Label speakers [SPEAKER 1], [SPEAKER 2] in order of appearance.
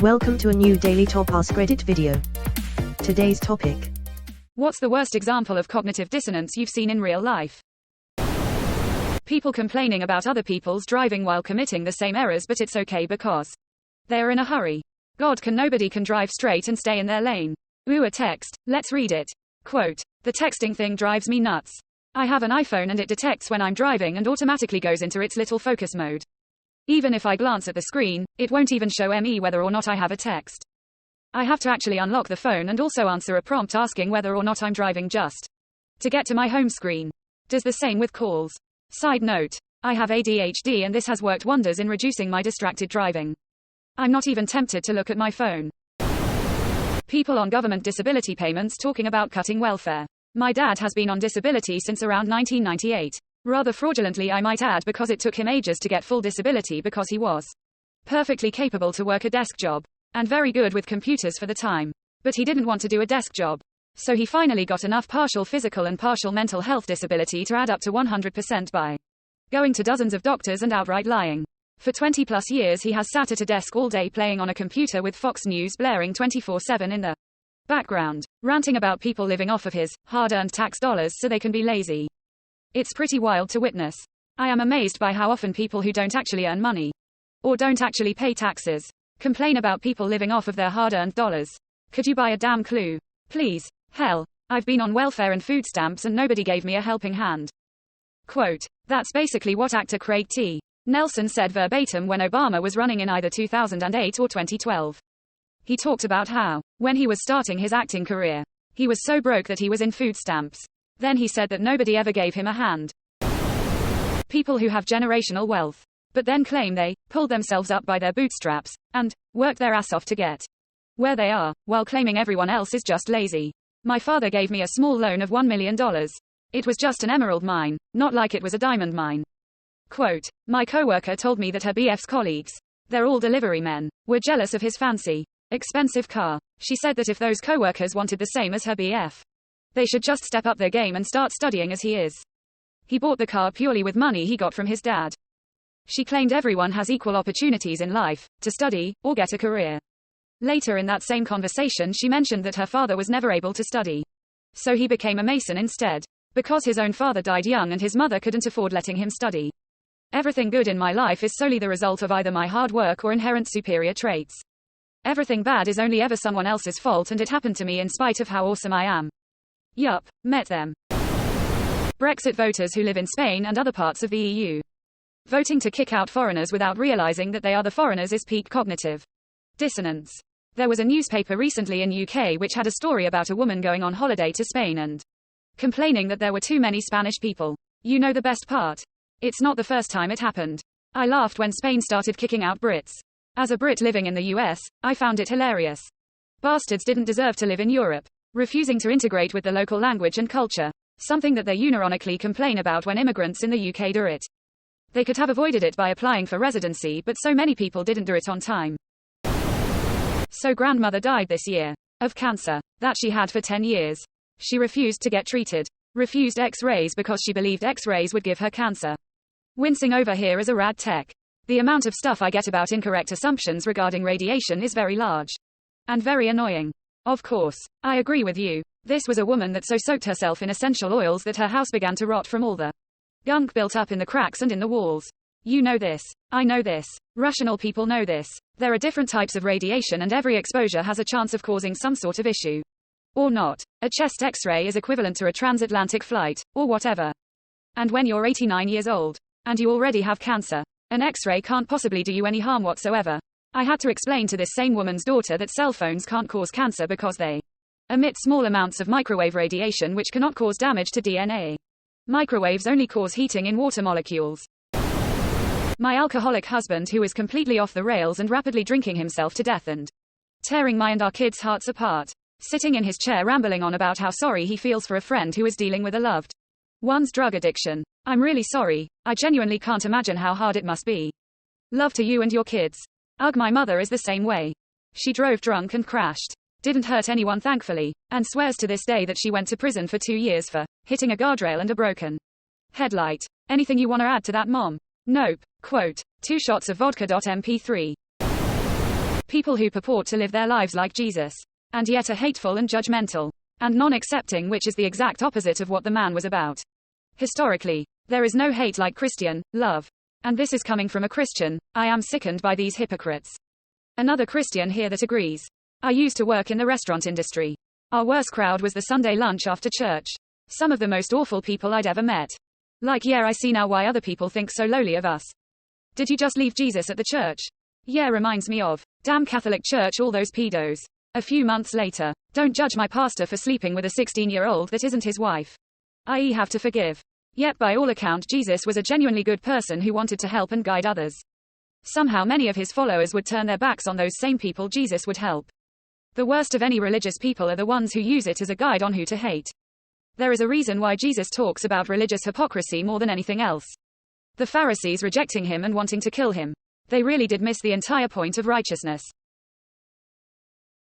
[SPEAKER 1] Welcome to a new Daily Top Askreddit video. Today's topic.
[SPEAKER 2] What's the worst example of cognitive dissonance you've seen in real life? People complaining about other people's driving while committing the same errors, but it's okay because they're in a hurry. Nobody can drive straight and stay in their lane. Ooh, a text, let's read it. Quote, the texting thing drives me nuts. I have an iPhone and it detects when I'm driving and automatically goes into its little focus mode. Even if I glance at the screen, it won't even show me whether or not I have a text. I have to actually unlock the phone and also answer a prompt asking whether or not I'm driving just to get to my home screen. Does the same with calls. Side note, I have ADHD and this has worked wonders in reducing my distracted driving. I'm not even tempted to look at my phone. People on government disability payments talking about cutting welfare. My dad has been on disability since around 1998. Rather fraudulently, I might add, because it took him ages to get full disability because he was perfectly capable to work a desk job and very good with computers for the time. But he didn't want to do a desk job. So he finally got enough partial physical and partial mental health disability to add up to 100% by going to dozens of doctors and outright lying. For 20 plus years he has sat at a desk all day playing on a computer with Fox News blaring 24/7 in the background, ranting about people living off of his hard-earned tax dollars so they can be lazy. It's pretty wild to witness. I am amazed by how often people who don't actually earn money or don't actually pay taxes complain about people living off of their hard-earned dollars. Could you buy a damn clue? Please. Hell, I've been on welfare and food stamps and nobody gave me a helping hand. Quote, that's basically what actor Craig T. Nelson said verbatim when Obama was running in either 2008 or 2012. He talked about how, when he was starting his acting career, he was so broke that he was in food stamps. Then he said that nobody ever gave him a hand. People who have generational wealth, but then claim they pulled themselves up by their bootstraps and worked their ass off to get where they are, while claiming everyone else is just lazy. My father gave me a small loan of $1 million. It was just an emerald mine, not like it was a diamond mine. Quote, my coworker told me that her BF's colleagues, they're all delivery men, were jealous of his fancy, expensive car. She said that if those coworkers wanted the same as her BF, they should just step up their game and start studying as he is. He bought the car purely with money he got from his dad. She claimed everyone has equal opportunities in life, to study, or get a career. Later in that same conversation she mentioned that her father was never able to study. So he became a mason instead. Because his own father died young and his mother couldn't afford letting him study. Everything good in my life is solely the result of either my hard work or inherent superior traits. Everything bad is only ever someone else's fault and it happened to me in spite of how awesome I am. Yup, met them. Brexit voters who live in Spain and other parts of the EU. Voting to kick out foreigners without realizing that they are the foreigners is peak cognitive dissonance. There was a newspaper recently in UK which had a story about a woman going on holiday to Spain and complaining that there were too many Spanish people. You know the best part? It's not the first time it happened. I laughed when Spain started kicking out Brits. As a Brit living in the US, I found it hilarious. Bastards didn't deserve to live in Europe. Refusing to integrate with the local language and culture. Something that they unironically complain about when immigrants in the UK do it. They could have avoided it by applying for residency, but so many people didn't do it on time. So grandmother died this year. Of cancer. That she had for 10 years. She refused to get treated. Refused X-rays because she believed X-rays would give her cancer. Wincing over here as a rad tech. The amount of stuff I get about incorrect assumptions regarding radiation is very large. And very annoying. Of course, I agree with you. This was a woman that so soaked herself in essential oils that her house began to rot from all the gunk built up in the cracks and in the walls. You know this. I know this. Rational people know this. There are different types of radiation and every exposure has a chance of causing some sort of issue. Or not. A chest X-ray is equivalent to a transatlantic flight, or whatever. And when you're 89 years old, and you already have cancer, an X-ray can't possibly do you any harm whatsoever. I had to explain to this same woman's daughter that cell phones can't cause cancer because they emit small amounts of microwave radiation which cannot cause damage to DNA. Microwaves only cause heating in water molecules. My alcoholic husband who is completely off the rails and rapidly drinking himself to death and tearing my and our kids' hearts apart. Sitting in his chair rambling on about how sorry he feels for a friend who is dealing with a loved one's drug addiction. I'm really sorry. I genuinely can't imagine how hard it must be. Love to you and your kids. Ugh, my mother is the same way. She drove drunk and crashed. Didn't hurt anyone thankfully, and swears to this day that she went to prison for 2 years for hitting a guardrail and a broken headlight. Anything you want to add to that, Mom? Nope. Quote, 2 shots of vodka.mp3. People who purport to live their lives like Jesus, and yet are hateful and judgmental, and non-accepting, which is the exact opposite of what the man was about. Historically, there is no hate like Christian love. And this is coming from a Christian. I am sickened by these hypocrites. Another Christian here that agrees. I used to work in the restaurant industry. Our worst crowd was the Sunday lunch after church. Some of the most awful people I'd ever met. Like, yeah, I see now why other people think so lowly of us. Did you just leave Jesus at the church? Yeah, reminds me of. Damn Catholic Church, all those pedos. A few months later. Don't judge my pastor for sleeping with a 16-year-old that isn't his wife. I.e. have to forgive. Yet by all account Jesus was a genuinely good person who wanted to help and guide others. Somehow many of his followers would turn their backs on those same people Jesus would help. The worst of any religious people are the ones who use it as a guide on who to hate. There is a reason why Jesus talks about religious hypocrisy more than anything else. The Pharisees rejecting him and wanting to kill him. They really did miss the entire point of righteousness.